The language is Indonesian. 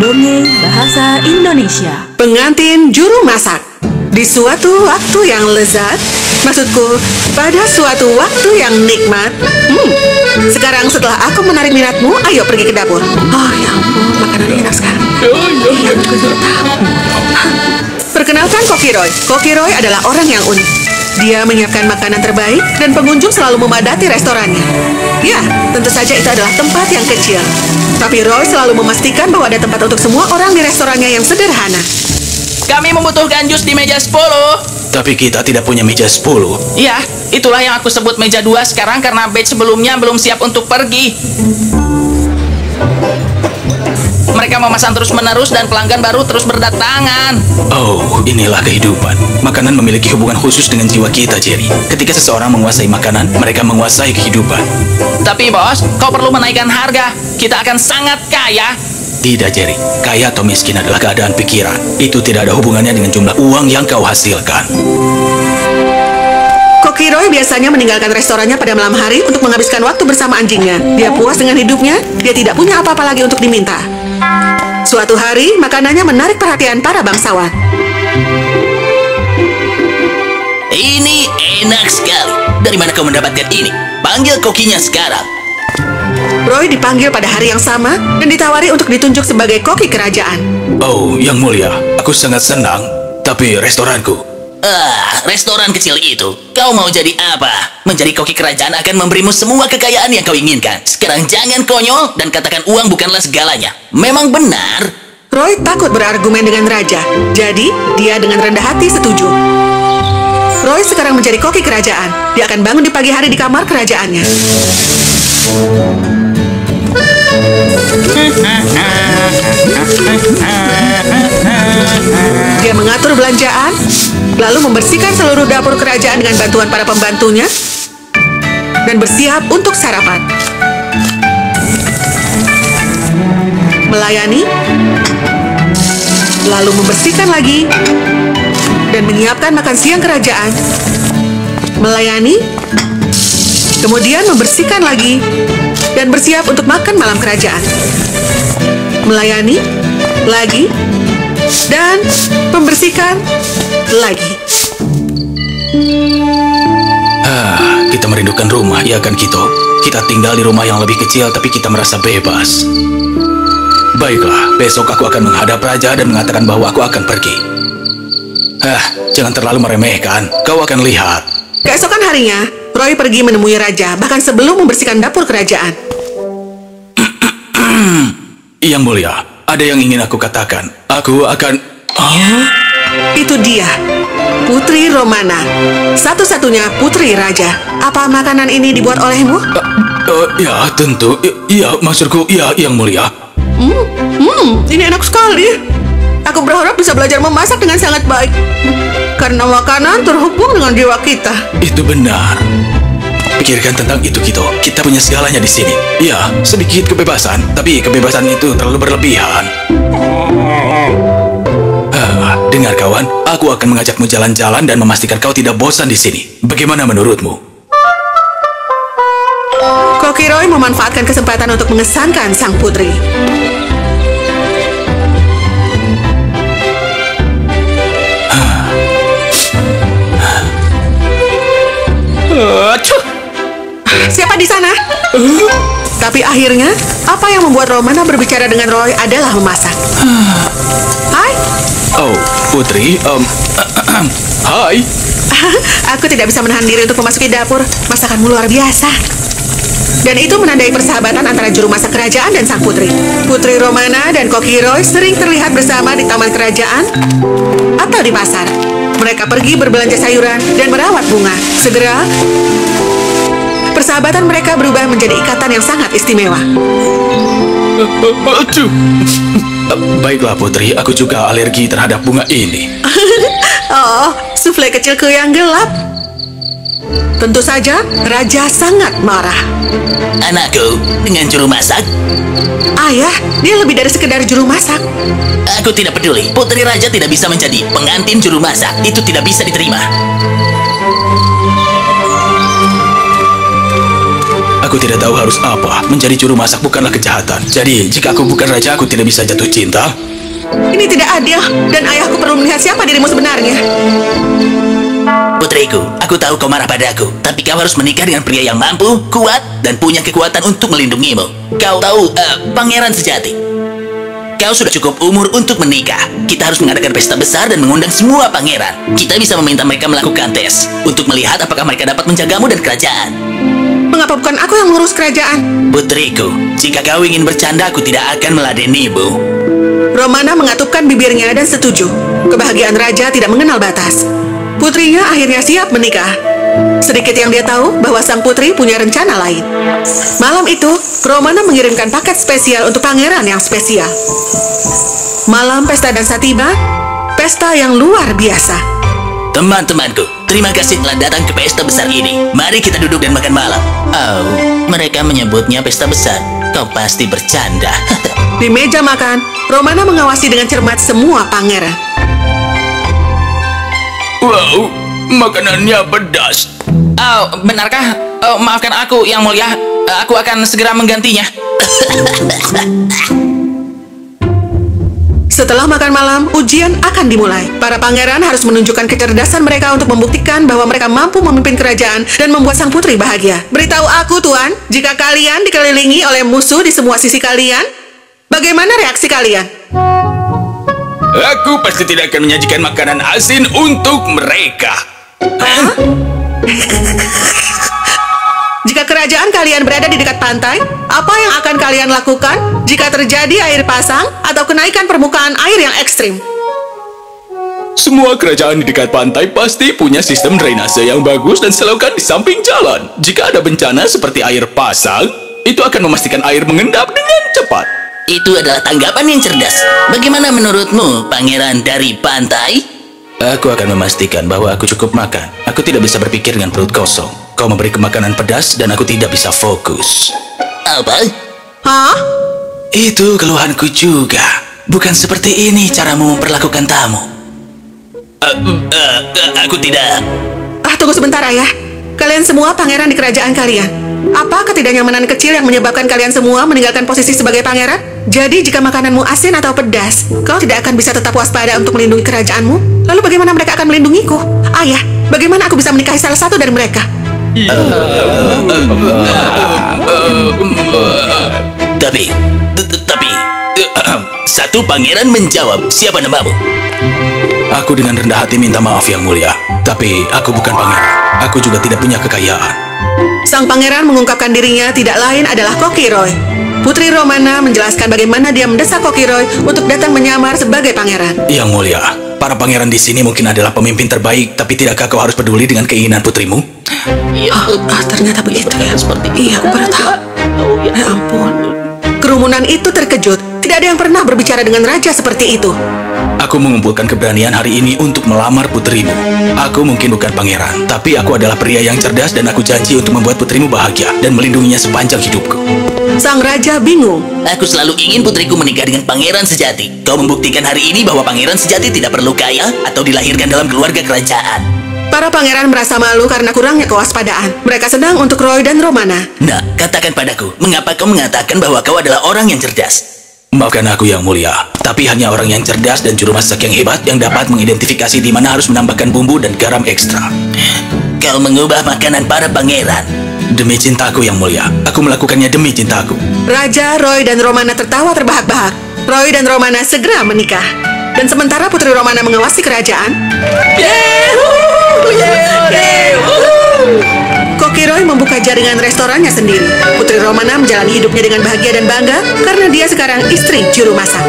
Dongeng Bahasa Indonesia. Pengantin juru masak. Di suatu waktu yang lezat, maksudku, pada suatu waktu yang nikmat. Sekarang setelah aku menarik minatmu, ayo pergi ke dapur. Oh ya ampun, makanannya enak sekali. Iya, aku sudah tahu. Perkenalkan Koki Roy. Koki Roy adalah orang yang unik. Dia menyiapkan makanan terbaik dan pengunjung selalu memadati restorannya. Ya, tentu saja itu adalah tempat yang kecil. Tapi Roy selalu memastikan bahwa ada tempat untuk semua orang di restorannya yang sederhana. Kami membutuhkan jus di meja 10. Tapi kita tidak punya meja 10. Iya, itulah yang aku sebut meja 2 sekarang karena batch sebelumnya belum siap untuk pergi. Mereka memesan terus-menerus dan pelanggan baru terus berdatangan. Oh, inilah kehidupan. Makanan memiliki hubungan khusus dengan jiwa kita, Jerry. Ketika seseorang menguasai makanan, mereka menguasai kehidupan. Tapi bos, kau perlu menaikkan harga. Kita akan sangat kaya. Tidak, Jerry. Kaya atau miskin adalah keadaan pikiran. Itu tidak ada hubungannya dengan jumlah uang yang kau hasilkan. Koki Roy biasanya meninggalkan restorannya pada malam hari untuk menghabiskan waktu bersama anjingnya. Dia puas dengan hidupnya, dia tidak punya apa-apa lagi untuk diminta. Suatu hari, makanannya menarik perhatian para bangsawan. Ini enak sekali. Dari mana kau mendapatkan ini? Panggil kokinya sekarang. Roy dipanggil pada hari yang sama dan ditawari untuk ditunjuk sebagai koki kerajaan. Oh, yang mulia, aku sangat senang. Tapi restoranku... Restoran kecil itu. Kau mau jadi apa? Menjadi koki kerajaan akan memberimu semua kekayaan yang kau inginkan. Sekarang jangan konyol dan katakan uang bukanlah segalanya. Memang benar. Roy takut berargumen dengan raja, jadi dia dengan rendah hati setuju. Roy sekarang menjadi koki kerajaan. Dia akan bangun di pagi hari di kamar kerajaannya. Dia mengatur belanjaan, lalu membersihkan seluruh dapur kerajaan dengan bantuan para pembantunya, dan bersiap untuk sarapan. Melayani, lalu membersihkan lagi, dan menyiapkan makan siang kerajaan. Melayani, kemudian membersihkan lagi, dan bersiap untuk makan malam kerajaan. Melayani, lagi, dan membersihkan lagi. Kita merindukan rumah, ya kan Kito? Kita tinggal di rumah yang lebih kecil, tapi kita merasa bebas. Baiklah, besok aku akan menghadap raja dan mengatakan bahwa aku akan pergi. Jangan terlalu meremehkan. Kau akan lihat. Keesokan harinya, Roy pergi menemui raja, bahkan sebelum membersihkan dapur kerajaan. Yang mulia, ada yang ingin aku katakan. Aku akan... Itu dia, Putri Romana, satu-satunya putri raja. Apa makanan ini dibuat olehmu? Ya, tentu. Iya, maksudku, iya, yang mulia. Ini enak sekali. Aku berharap bisa belajar memasak dengan sangat baik. Karena makanan terhubung dengan jiwa kita. Itu benar. Pikirkan tentang itu, Kito. Kita punya segalanya di sini. Iya, sedikit kebebasan, tapi kebebasan itu terlalu berlebihan. Dengar kawan, aku akan mengajakmu jalan-jalan dan memastikan kau tidak bosan di sini. Bagaimana menurutmu? Koki Roy memanfaatkan kesempatan untuk mengesankan sang putri. Siapa di sana? Tapi akhirnya, apa yang membuat Romana berbicara dengan Roy adalah memasak. Hai. Oh, Putri, hai. Aku tidak bisa menahan diri untuk memasuki dapur. Masakanmu luar biasa. Dan itu menandai persahabatan antara juru masak kerajaan dan sang putri. Putri Romana dan Koki Roy sering terlihat bersama di taman kerajaan atau di pasar. Mereka pergi berbelanja sayuran dan merawat bunga. Segera, persahabatan mereka berubah menjadi ikatan yang sangat istimewa. Baiklah, Putri. Aku juga alergi terhadap bunga ini. Oh, sufle kecilku yang gelap. Tentu saja, Raja sangat marah. Anakku, dengan juru masak? Ayah, dia lebih dari sekedar juru masak. Aku tidak peduli. Putri Raja tidak bisa menjadi pengantin juru masak. Itu tidak bisa diterima. Aku tidak tahu harus apa. Menjadi juru masak bukanlah kejahatan. Jadi, jika aku bukan raja, aku tidak bisa jatuh cinta. Ini tidak adil, dan ayahku perlu melihat siapa dirimu sebenarnya. Putriku, aku tahu kau marah padaku, tapi kau harus menikah dengan pria yang mampu, kuat, dan punya kekuatan untuk melindungimu. Kau tahu, pangeran sejati. Kau sudah cukup umur untuk menikah. Kita harus mengadakan pesta besar dan mengundang semua pangeran. Kita bisa meminta mereka melakukan tes untuk melihat apakah mereka dapat menjagamu dan kerajaan. Mengapa bukan aku yang mengurus kerajaan? Putriku, jika kau ingin bercanda, aku tidak akan meladenimu. Romana mengatupkan bibirnya dan setuju. Kebahagiaan raja tidak mengenal batas. Putrinya akhirnya siap menikah. Sedikit yang dia tahu bahwa sang putri punya rencana lain. Malam itu, Romana mengirimkan paket spesial untuk pangeran yang spesial. Malam pesta dansa tiba, pesta yang luar biasa. Teman-temanku, terima kasih telah datang ke pesta besar ini. Mari kita duduk dan makan malam. Oh, mereka menyebutnya pesta besar. Kau pasti bercanda. Di meja makan, Romana mengawasi dengan cermat semua pangeran. Wow, makanannya pedas. Oh, benarkah? Oh, maafkan aku, Yang Mulia. Aku akan segera menggantinya. Setelah makan malam, ujian akan dimulai. Para pangeran harus menunjukkan kecerdasan mereka untuk membuktikan bahwa mereka mampu memimpin kerajaan dan membuat sang putri bahagia. Beritahu aku, Tuan, jika kalian dikelilingi oleh musuh di semua sisi kalian, bagaimana reaksi kalian? Aku pasti tidak akan menyajikan makanan asin untuk mereka. Jika kerajaan kalian berada di dekat pantai, apa yang akan kalian lakukan jika terjadi air pasang atau kenaikan permukaan air yang ekstrim? Semua kerajaan di dekat pantai pasti punya sistem drainase yang bagus dan selokan di samping jalan. Jika ada bencana seperti air pasang, itu akan memastikan air mengendap dengan cepat. Itu adalah tanggapan yang cerdas. Bagaimana menurutmu, pangeran dari pantai? Aku akan memastikan bahwa aku cukup makan. Aku tidak bisa berpikir dengan perut kosong. Kau memberiku makanan pedas dan aku tidak bisa fokus. Apa? Hah? Itu keluhanku juga. Bukan seperti ini caramu memperlakukan tamu. Aku tidak. Tunggu sebentar, Ayah. Kalian semua pangeran di kerajaan kalian. Apa ketidaknyamanan kecil yang menyebabkan kalian semua meninggalkan posisi sebagai pangeran? Jadi jika makananmu asin atau pedas, kau tidak akan bisa tetap waspada untuk melindungi kerajaanmu. Lalu bagaimana mereka akan melindungiku? Ayah, bagaimana aku bisa menikahi salah satu dari mereka? Tapi, satu pangeran menjawab, siapa namamu? Aku dengan rendah hati minta maaf Yang Mulia. Tapi aku bukan pangeran. Aku juga tidak punya kekayaan. Sang pangeran mengungkapkan dirinya tidak lain adalah Kokiroy. Putri Romana menjelaskan bagaimana dia mendesak Kokiroy untuk datang menyamar sebagai pangeran. Yang Mulia, para pangeran di sini mungkin adalah pemimpin terbaik, tapi tidakkah kau harus peduli dengan keinginan putrimu? Ternyata begitu ya. Iya, aku baru tahu. Ya ampun. Kerumunan itu terkejut. Tidak ada yang pernah berbicara dengan raja seperti itu. Aku mengumpulkan keberanian hari ini untuk melamar putrimu. Aku mungkin bukan pangeran, tapi aku adalah pria yang cerdas dan aku janji untuk membuat putrimu bahagia dan melindunginya sepanjang hidupku. Sang raja bingung. Aku selalu ingin putriku menikah dengan pangeran sejati. Kau membuktikan hari ini bahwa pangeran sejati tidak perlu kaya atau dilahirkan dalam keluarga kerajaan. Para pangeran merasa malu karena kurangnya kewaspadaan. Mereka senang untuk Roy dan Romana. Nah, katakan padaku, mengapa kau mengatakan bahwa kau adalah orang yang cerdas? Maafkan aku Yang Mulia, tapi hanya orang yang cerdas dan juru masak yang hebat yang dapat mengidentifikasi di mana harus menambahkan bumbu dan garam ekstra. Kau mengubah makanan para pangeran. Demi cintaku Yang Mulia, aku melakukannya demi cintaku. Raja, Roy, dan Romana tertawa terbahak-bahak. Roy dan Romana segera menikah. Dan sementara Putri Romana mengawasi kerajaan, Kokiroy membuka jaringan restorannya sendiri. Putri Romana menjalani hidupnya dengan bahagia dan bangga karena dia sekarang istri juru masak.